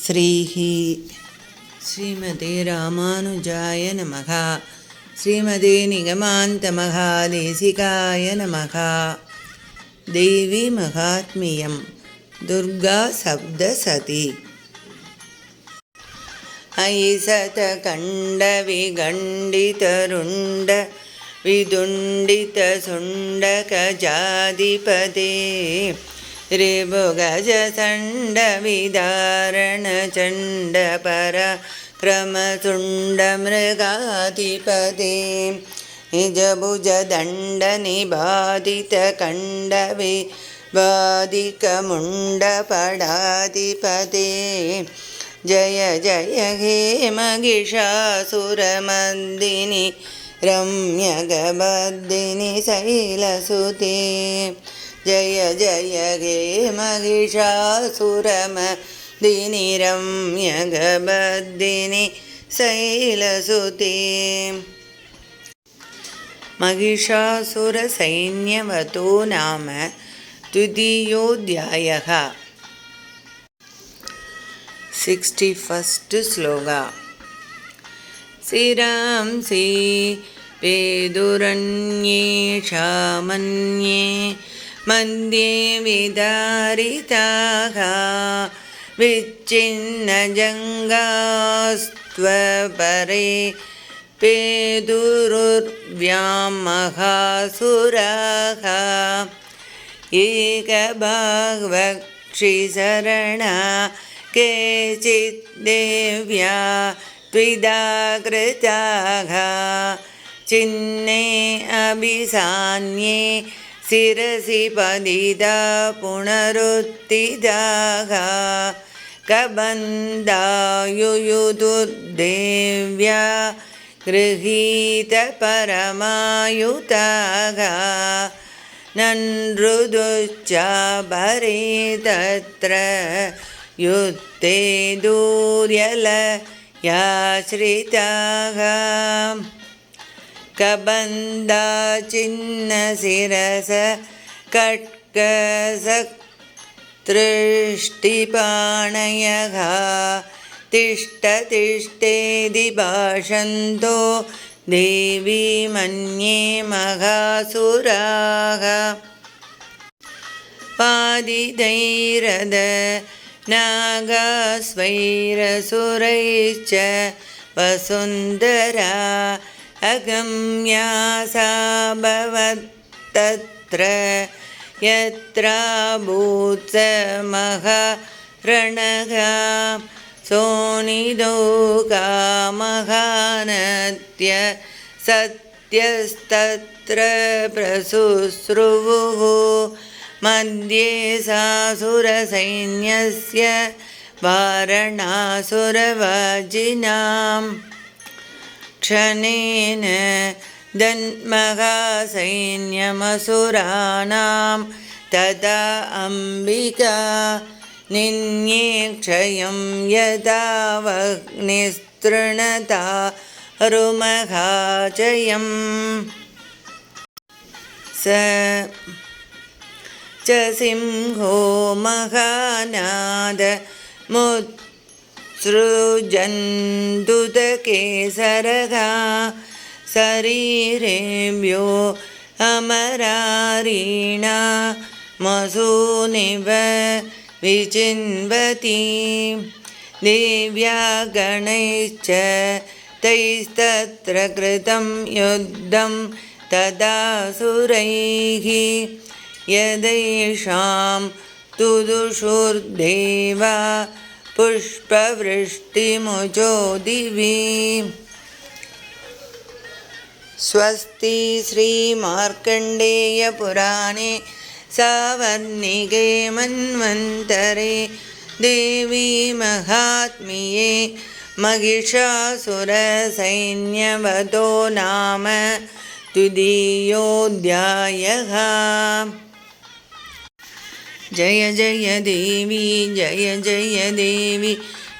ஸ்ரீஹி ஸ்ரீமதே ராமானுஜாய நமः. ஸ்ரீமதே நிகமாந்த மகாதேசிகாய நமः. தேவி மகாத்மியம் துர்கா சப்தசதி. ஐசத கண்ட விகண்டிதருண்ட விதுண்டித சுண்டக ஜாதிபதே ரிபுகஜ சண்ட விதாரண சண்ட பராக்ரம சுண்ட மிருகாதிபதே நிஜபுஜ தண்ட நிபாதித கண்ட விபாதிக முண்ட படாதிபதே ஜய ஜய ஹே மகிஷாசுரமர்தினி ரம்யகபர்தினி சைலசுதே ஜய ஜய ஹே மகிஷாசுரமர்தினி ரம்யகபர்தினி சைலசுதே. மகிஷாசுரசைன்யவதோ நாம த்விதீயோऽध्यायः. 61st ஸ்லோகா. சிராம்சி பேதுரன்யேஷா மன்யே மத்யே விதாரிதாः விச்சின்னஜங்காஸ்த்வபரே பேதுருர்வ்யாமகாசுராः ஏகபாக்வக்ஷிசரணா கேச்சித் தேவ்யா த்விதாக்ருதாः சின்னே அபிசான்யே சிரசி பதிதா புனருத்திதாः கபந்தாயுயுதுர்தேவ்யா கிருஹீத பரமாயுதாः நன்ருதுச்சாபரே தத்ர யுத்தே தூர்யலயாஸ்ரிதாः கபந்தா சின்ன சிரச கட்கசக்திருஷ்டிபாணயः திஷ்ட திஷ்டேதி பாஷந்தோ தேவி மன்யே மகாசுராः பாதிதைரத நாகாஸ்வைரசுரைச்ச வசுந்தரா அகம்யாசாபவத்தத்ர யத்ராபூத்ஸமஹரணக சோனிதோகாமகானத்ய சத்யஸ்தத்ர பிரசுஸ்ருவுः மத்யே சாசுரசைன்யஸ்ய வாரணாசுரவாஜினாம் க்ஷணேன தன்மகாசைன்யமசுராணாம் ததா அம்பிகா நின்யே க்ஷயம் யதாவக்னிஸ்த்ருணதா ருமகாஜயம் ச ச சிம்ஹோ மகாநாத முத்ஸ்ருஜந்துதகேசரகா சரீரேभ्यो அமராரீணா மசூனிவ விசின்வதி தேவ்யா கணைச்ச தைஸ்தத்ர கிருதம் யுத்தம் ததாசுரைः யதைஷாம் துதுஷுர்தேவா புஷ்பவ்ருஷ்டிமுஜோ திவி. ஸ்வஸ்தி ஸ்ரீ மார்க்கண்டேய புராணே சாவர்ணிகே மன்வந்தரே தேவி மகாத்மியே மகிஷாசுரசைன்யவதோ நாம த்விதீயோऽध्यायः. ஜய ஜய தேவி ஜய ஜய தேவி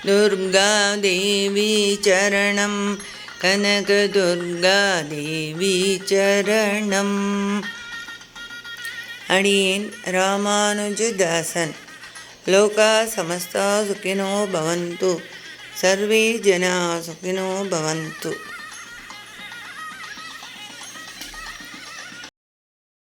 துர்கா தேவி சரணம் கனக துர்கா தேவி சரணம். அடியேன் ராமானுஜதாசன் लोका समस्ता सुखिनो भवन्तु सर्वे जना सुखिनो भवन्तु।